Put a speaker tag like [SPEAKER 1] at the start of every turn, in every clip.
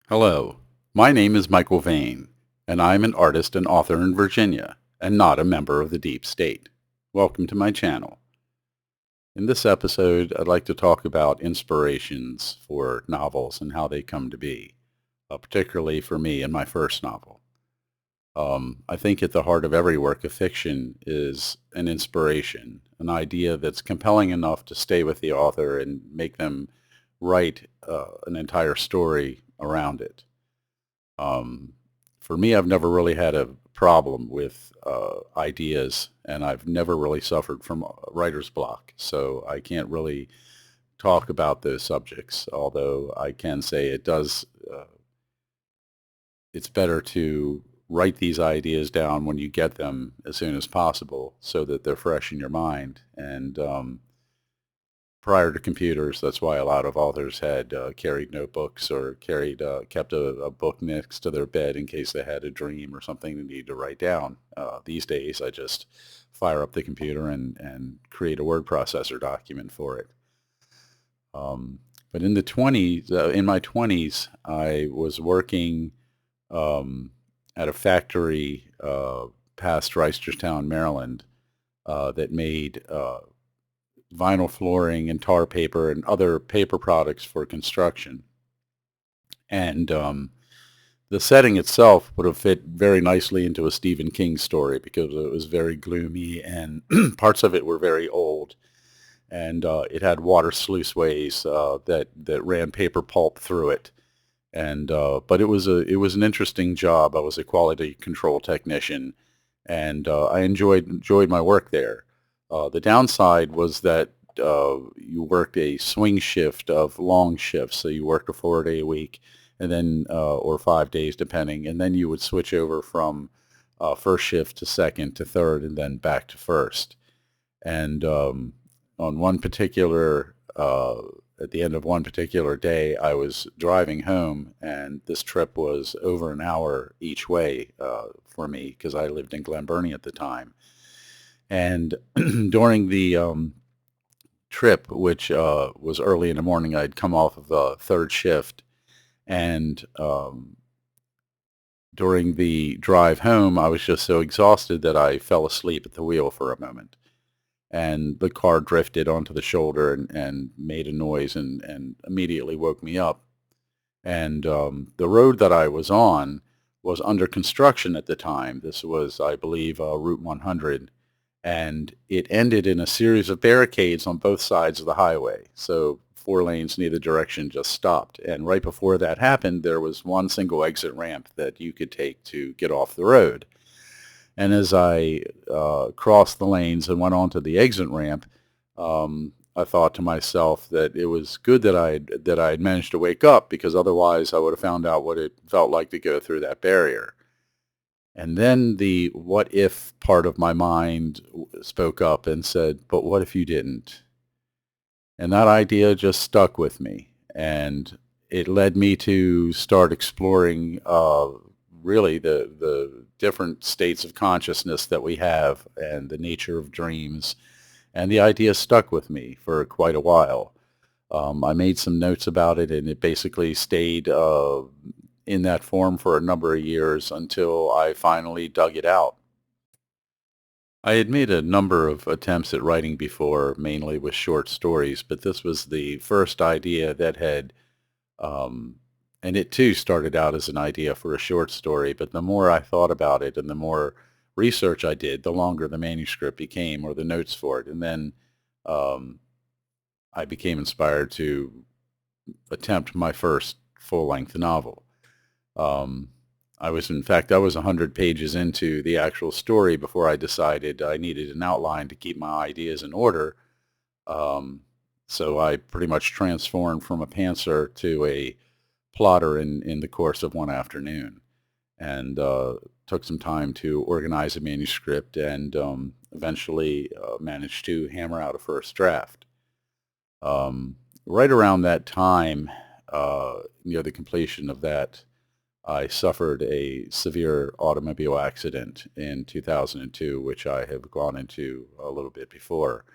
[SPEAKER 1] Hello, my name is Michael Vane, and I'm an artist and author in Virginia, and not a member of the deep state. Welcome to my channel. In this episode, I'd like to talk about inspirations for novels and how they come to be, particularly for me in my first novel. I think at the heart of every work of fiction is an inspiration, an idea that's compelling enough to stay with the author and make them write an entire story around it. Um, for me, I've never really had a problem with ideas, and I've never really suffered from writer's block. So I can't really talk about those subjects, although I can say it's better to write these ideas down when you get them as soon as possible so that they're fresh in your mind. And prior to computers, that's why a lot of authors had carried notebooks or kept a book next to their bed in case they had a dream or something they needed to write down. These days, I just fire up the computer and create a word processor document for it. Um, but in my 20s, I was working at a factory past Reisterstown, Maryland, that made vinyl flooring and tar paper and other paper products for construction. And the setting itself would have fit very nicely into a Stephen King story because it was very gloomy and parts of it were very old. And it had water sluiceways that ran paper pulp through it. And but it was an interesting job. I was a quality control technician, and I enjoyed my work there. The downside was that you worked a swing shift of long shifts, so you worked a 4-day a week, and then or 5 days depending, and then you would switch over from first shift to second to third, and then back to first. And on one particular at the end of one particular day, I was driving home, and this trip was over an hour each way for me because I lived in Glen Burnie at the time. And during the trip, which was early in the morning, I'd come off of a third shift, and during the drive home, I was just so exhausted that I fell asleep at the wheel for a moment. And the car drifted onto the shoulder and made a noise and immediately woke me up. And the road that I was on was under construction at the time. This was, I believe, Route 100, and it ended in a series of barricades on both sides of the highway. So 4 lanes in either direction just stopped. And right before that happened, there was one single exit ramp that you could take to get off the road. And as I crossed the lanes and went onto the exit ramp, I thought to myself that it was good that I had managed to wake up because otherwise I would have found out what it felt like to go through that barrier. And then the what if part of my mind spoke up and said, but what if you didn't? And that idea just stuck with me. And it led me to start exploring really the different states of consciousness that we have and the nature of dreams. And the idea stuck with me for quite a while. I made some notes about it, and it basically stayed in that form for a number of years until I finally dug it out. I had made a number of attempts at writing before, mainly with short stories, but this was the first idea that had, um, and it too started out as an idea for a short story, but the more I thought about it and the more research I did, the longer the manuscript became or the notes for it. And then um, I became inspired to attempt my first full-length novel. Um, in fact, I was 100 pages into the actual story before I decided I needed an outline to keep my ideas in order. Um, so I pretty much transformed from a pantser to a plotter in the course of one afternoon, and took some time to organize a manuscript and eventually managed to hammer out a first draft. Um, right around that time, near the completion of that, I suffered a severe automobile accident in 2002, which I have gone into a little bit before.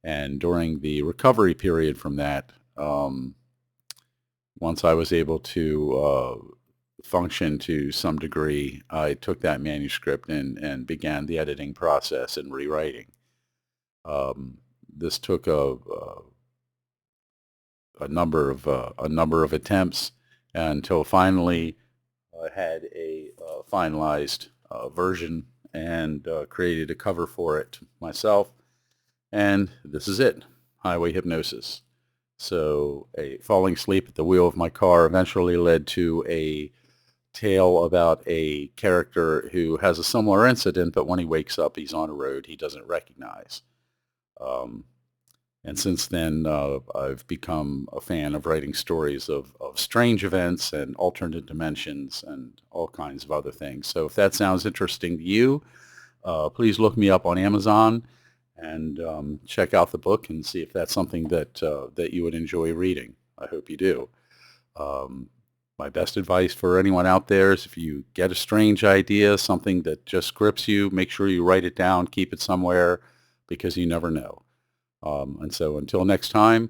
[SPEAKER 1] And during the recovery period from that, once I was able to function to some degree, I took that manuscript and began the editing process and rewriting. This took a number of attempts until finally I had a finalized version and created a cover for it myself. And this is it, Highway Hypnosis. So falling asleep at the wheel of my car eventually led to a tale about a character who has a similar incident, but when he wakes up, he's on a road he doesn't recognize. Um, and since then, I've become a fan of writing stories of strange events and alternate dimensions and all kinds of other things. So if that sounds interesting to you, please look me up on Amazon and check out the book and see if that's something that you would enjoy reading. I hope you do. Um, my best advice for anyone out there is if you get a strange idea, something that just grips you, make sure you write it down, keep it somewhere, because you never know. And so until next time,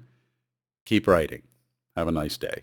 [SPEAKER 1] keep writing. Have a nice day.